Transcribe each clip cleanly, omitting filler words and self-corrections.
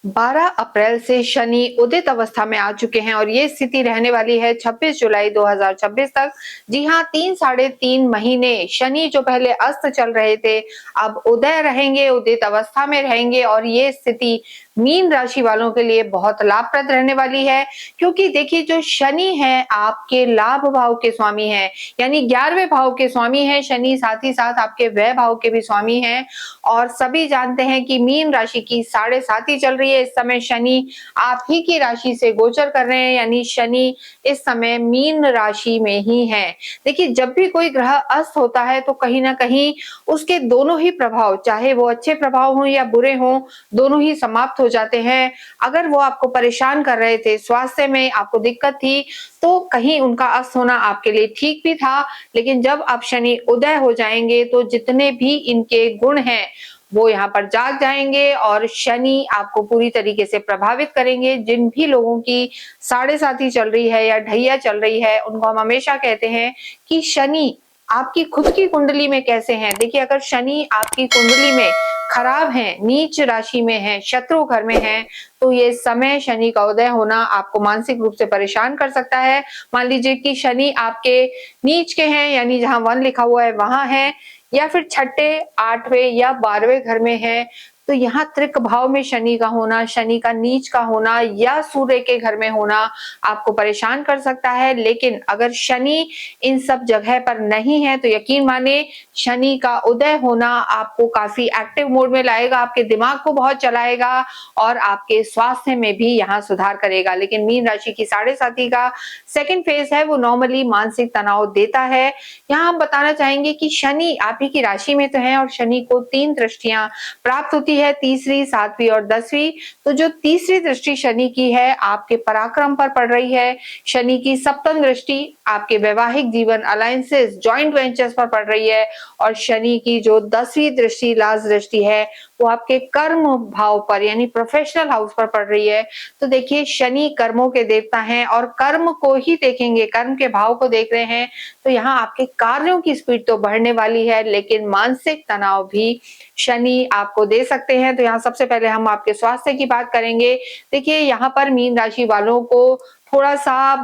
12 अप्रैल से शनि उदित अवस्था में आ चुके हैं और ये स्थिति रहने वाली है 26 जुलाई 2026 तक। जी हाँ, 3 साढ़े 3 महीने शनि जो पहले अस्त चल रहे थे, अब उदय रहेंगे, उदित अवस्था में रहेंगे और ये स्थिति मीन राशि वालों के लिए बहुत लाभप्रद रहने वाली है। क्योंकि देखिए, जो शनि है आपके लाभ भाव के स्वामी हैं, यानी 11वें भाव के स्वामी हैं शनि, साथ ही साथ आपके व्यय भाव के भी स्वामी हैं। और सभी जानते हैं कि मीन राशि की साढ़े साती चल रही है। इस समय शनि आप ही की राशि से गोचर कर रहे हैं, यानी शनि इस समय मीन राशि में ही है। देखिए, जब भी कोई ग्रह अस्त होता है तो कहीं ना कहीं उसके दोनों ही प्रभाव, चाहे वो अच्छे प्रभाव हों या बुरे हों, दोनों ही समाप्त हो जाते हैं। अगर वो आपको परेशान कर रहे थे, स्वास्थ्य में आपको दिक्कत थी, तो कहीं उनका अस्त होना आपके लिए ठीक भी था। लेकिन जब अब शनि उदय हो जाएंगे तो जितने भी इनके गुण हैं वो यहाँ पर जाग जाएंगे और शनि आपको पूरी तरीके से प्रभावित करेंगे। जिन भी लोगों की साढ़े साती चल रही है या ढैया चल रही है, उनको हम हमेशा कहते हैं कि शनि आपकी खुद की कुंडली में कैसे हैं। देखिए, अगर शनि आपकी कुंडली में खराब है, नीच राशि में है, शत्रु घर में है, तो ये समय शनि का उदय होना आपको मानसिक रूप से परेशान कर सकता है। मान लीजिए कि शनि आपके नीच के हैं, यानी जहां 1 लिखा हुआ है वहां है, या फिर छठे, 8वें या 12वें घर में है, तो यहाँ त्रिक भाव में शनि का होना, शनि का नीच का होना या सूर्य के घर में होना आपको परेशान कर सकता है। लेकिन अगर शनि इन सब जगह पर नहीं है तो यकीन माने, शनि का उदय होना आपको काफी एक्टिव मोड में लाएगा, आपके दिमाग को बहुत चलाएगा और आपके स्वास्थ्य में भी यहाँ सुधार करेगा। लेकिन मीन राशि की साढ़े साती का सेकंड फेज है, वो नॉर्मली मानसिक तनाव देता है। यहाँ हम बताना चाहेंगे कि शनि आप ही की राशि में तो है और शनि को 3 दृष्टियां प्राप्त होती है, तीसरी, 7वीं और 10वीं। तो जो तीसरी दृष्टि शनि की है आपके पराक्रम पर पड़ रही है। शनि की सप्तम दृष्टि आपके वैवाहिक जीवन, अलायंसेस, जॉइंट वेंचर्स पर पड़ रही है और शनि की जो 10वीं दृष्टि, लास्ट दृष्टि है, वो आपके कर्म भाव पर यानी प्रोफेशनल हाउस पर पड़ रही है। तो देखिए, शनि कर्मों के देवता हैं और कर्म को ही देखेंगे, कर्म के भाव को देख रहे हैं, तो यहाँ आपके कार्यों की स्पीड तो बढ़ने वाली है, लेकिन मानसिक तनाव भी शनि आपको दे सकते हैं। तो यहाँ सबसे पहले हम आपके स्वास्थ्य की बात करेंगे। देखिए, यहाँ पर मीन राशि वालों को थोड़ा सा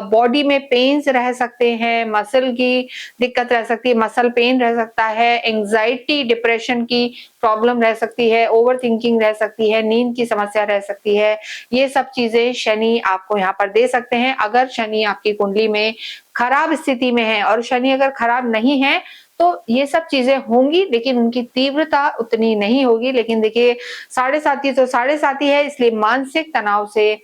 बॉडी में पेन्स रह सकते हैं, मसल की दिक्कत रह सकती है, मसल पेन रह सकता है, एंजाइटी, डिप्रेशन की प्रॉब्लम रह सकती है, ओवर थिंकिंग रह सकती है, नींद की समस्या रह सकती है। ये सब चीजें शनि आपको यहाँ पर दे सकते हैं अगर शनि आपकी कुंडली में खराब स्थिति में है। और शनि अगर खराब नहीं है तो ये सब चीजें होंगी, लेकिन उनकी तीव्रता उतनी नहीं होगी। लेकिन देखिए, साढ़े साती तो साढ़े साती है, इसलिए मानसिक तनाव से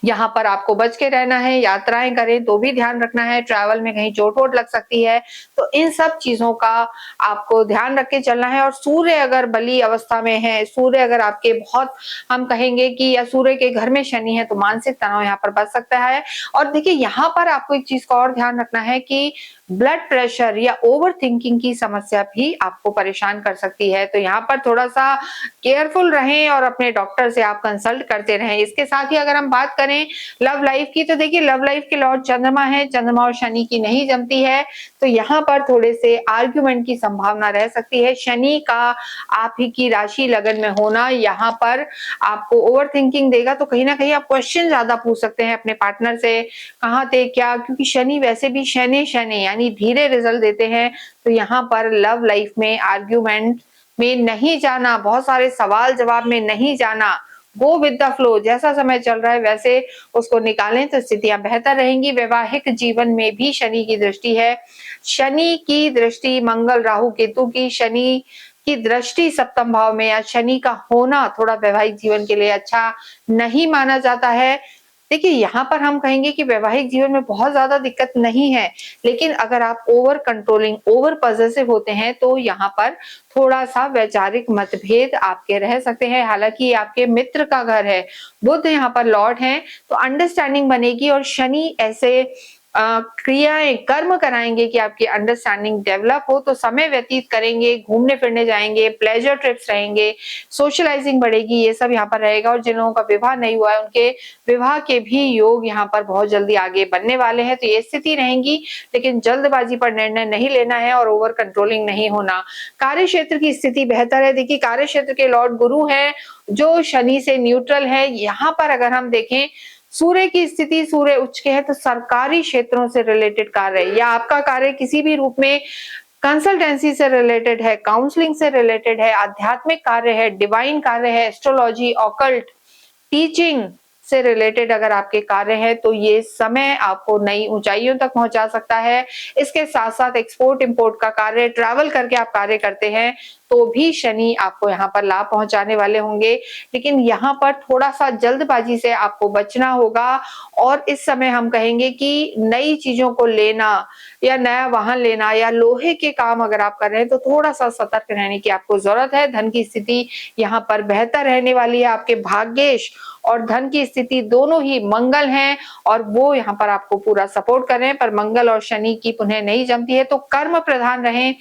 यहाँ पर आपको बच के रहना है। यात्राएं करें तो भी ध्यान रखना है, ट्रैवल में कहीं चोट वोट लग सकती है, तो इन सब चीजों का आपको ध्यान रख के चलना है। और सूर्य अगर बली अवस्था में है, सूर्य अगर आपके बहुत, हम कहेंगे कि या सूर्य के घर में शनि है, तो मानसिक तनाव यहाँ पर बच सकता है। और देखिए, यहाँ पर आपको एक चीज का और ध्यान रखना है कि ब्लड प्रेशर या ओवर थिंकिंग की समस्या भी आपको परेशान कर सकती है। तो यहाँ पर थोड़ा सा केयरफुल रहें और अपने डॉक्टर से आप कंसल्ट करते रहें। इसके साथ ही अगर हम बात करें लव लाइफ की, तो देखिए, लव लाइफ के लॉर्ड चंद्रमा है, चंद्रमा और शनि की नहीं जमती है, तो यहाँ पर थोड़े से आर्ग्यूमेंट की संभावना रह सकती है। शनि का आप ही की राशि लगन में होना यहाँ पर आपको ओवर थिंकिंग देगा, तो कहीं ना कहीं आप क्वेश्चन ज्यादा पूछ सकते हैं अपने पार्टनर से, कहाँ थे क्या, क्योंकि शनि वैसे भी शनि शनि यानी धीरे रिजल्ट देते हैं। तो यहाँ पर लव लाइफ में आर्ग्यूमेंट में नहीं जाना, बहुत सारे सवाल जवाब में नहीं जाना, गो विद द फ्लो, जैसा समय चल रहा है वैसे उसको निकालें तो स्थितियां बेहतर रहेंगी। वैवाहिक जीवन में भी शनि की दृष्टि है, शनि की दृष्टि, मंगल राहु केतु की, शनि की दृष्टि सप्तम भाव में या शनि का होना थोड़ा वैवाहिक जीवन के लिए अच्छा नहीं माना जाता है। देखिए, यहाँ पर हम कहेंगे कि वैवाहिक जीवन में बहुत ज्यादा दिक्कत नहीं है, लेकिन अगर आप ओवर कंट्रोलिंग, ओवर पॉसेसिव होते हैं तो यहाँ पर थोड़ा सा वैचारिक मतभेद आपके रह सकते हैं। हालांकि आपके मित्र का घर है, बुध यहाँ पर लॉर्ड है, तो अंडरस्टैंडिंग बनेगी और शनि ऐसे क्रियाएं कर्म कराएंगे कि आपकी अंडरस्टैंडिंग डेवलप हो, तो समय व्यतीत करेंगे, घूमने फिरने जाएंगे, प्लेजर ट्रिप्स रहेंगे, सोशलाइजिंग बढ़ेगी, ये सब यहाँ पर रहेगा। और जिन लोगों का विवाह नहीं हुआ है उनके विवाह के भी योग यहाँ पर बहुत जल्दी आगे बनने वाले हैं। तो ये स्थिति रहेंगी, लेकिन जल्दबाजी पर निर्णय नहीं लेना है और ओवर कंट्रोलिंग नहीं होना। कार्य क्षेत्र की स्थिति बेहतर है। देखिए, कार्य क्षेत्र के लॉर्ड गुरु हैं जो शनि से न्यूट्रल है। यहाँ पर अगर हम देखें सूर्य की स्थिति, सूर्य उच्च के है, तो सरकारी क्षेत्रों से रिलेटेड कार्य है या आपका कार्य किसी भी रूप में कंसल्टेंसी से रिलेटेड है, काउंसलिंग से रिलेटेड है, आध्यात्मिक कार्य है, डिवाइन कार्य है, एस्ट्रोलॉजी, ऑकल्ट, टीचिंग से रिलेटेड अगर आपके कार्य है, तो ये समय आपको नई ऊंचाइयों तक पहुंचा सकता है। इसके साथ साथ एक्सपोर्ट इंपोर्ट का कार्य, ट्रैवल करके आप कार्य करते हैं तो भी शनि आपको यहाँ पर लाभ पहुंचाने वाले होंगे। लेकिन यहाँ पर थोड़ा सा जल्दबाजी से आपको बचना होगा। और इस समय हम कहेंगे कि नई चीजों को लेना या नया वाहन लेना या लोहे के काम अगर आप कर रहे हैं तो थोड़ा सा सतर्क रहने की आपको जरूरत है। धन की स्थिति यहाँ पर बेहतर रहने वाली है। आपके भाग्येश और धन की स्थिति दोनों ही मंगल हैं और वो यहाँ पर आपको पूरा सपोर्ट कर रहे हैं। पर मंगल और शनि की पुनः नहीं जमती है, तो कर्म प्रधान रहें।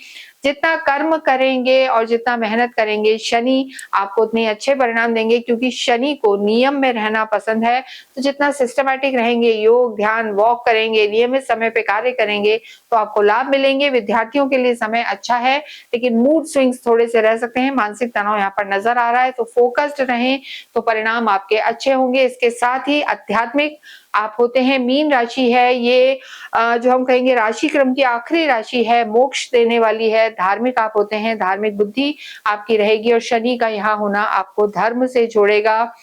जितना कर्म करेंगे और जितना मेहनत करेंगे, शनि आपको उतने अच्छे परिणाम देंगे, क्योंकि शनि को नियम में रहना पसंद है। तो जितना सिस्टमैटिक रहेंगे, योग, ध्यान, वॉक करेंगे, नियमित समय पे कार्य करेंगे, तो आपको लाभ मिलेंगे। विद्यार्थियों के लिए समय अच्छा है, लेकिन मूड स्विंग्स थोड़े से रह सकते हैं, मानसिक तनाव यहाँ पर नजर आ रहा है। तो फोकस्ड रहें तो परिणाम आपके अच्छे होंगे। इसके साथ ही आध्यात्मिक आप होते हैं। मीन राशि है ये, जो हम कहेंगे राशि क्रम की आखिरी राशि है, मोक्ष देने वाली है। धार्मिक आप होते हैं, धार्मिक बुद्धि आपकी रहेगी और शनि का यहाँ होना आपको धर्म से जोड़ेगा।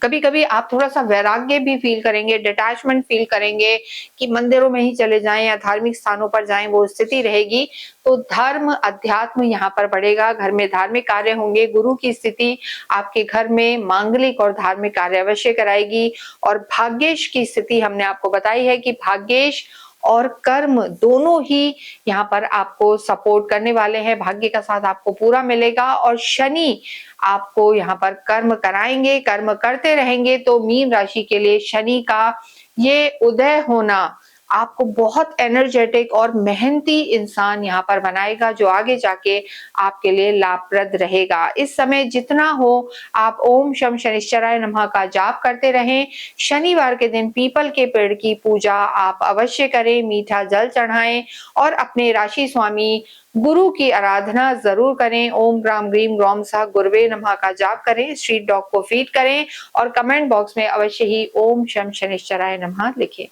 कभी कभी आप थोड़ा सा वैराग्य भी फील करेंगे, डिटैचमेंट फील करेंगे कि मंदिरों में ही चले जाएं या धार्मिक स्थानों पर जाएं, वो स्थिति रहेगी। तो धर्म, अध्यात्म यहाँ पर बढ़ेगा, घर में धार्मिक कार्य होंगे। गुरु की स्थिति आपके घर में मांगलिक और धार्मिक कार्य अवश्य कराएगी। और भाग्येश की स्थिति हमने आपको बताई है कि भाग्येश और कर्म दोनों ही यहाँ पर आपको सपोर्ट करने वाले हैं। भाग्य का साथ आपको पूरा मिलेगा और शनि आपको यहाँ पर कर्म कराएंगे, कर्म करते रहेंगे। तो मीन राशि के लिए शनि का ये उदय होना आपको बहुत एनर्जेटिक और मेहनती इंसान यहाँ पर बनाएगा, जो आगे जाके आपके लिए लाभप्रद रहेगा। इस समय जितना हो आप ओम शम शनिश्चराय नमः का जाप करते रहें। शनिवार के दिन पीपल के पेड़ की पूजा आप अवश्य करें, मीठा जल चढ़ाएं और अपने राशि स्वामी गुरु की आराधना जरूर करें। ओम ग्राम ग्रीम ग्रॉम सह गुरुवे नमः का जाप करें, स्ट्रीट डॉग को फीड करें और कमेंट बॉक्स में अवश्य ही ओम शम शनिश्चराय नमः लिखें।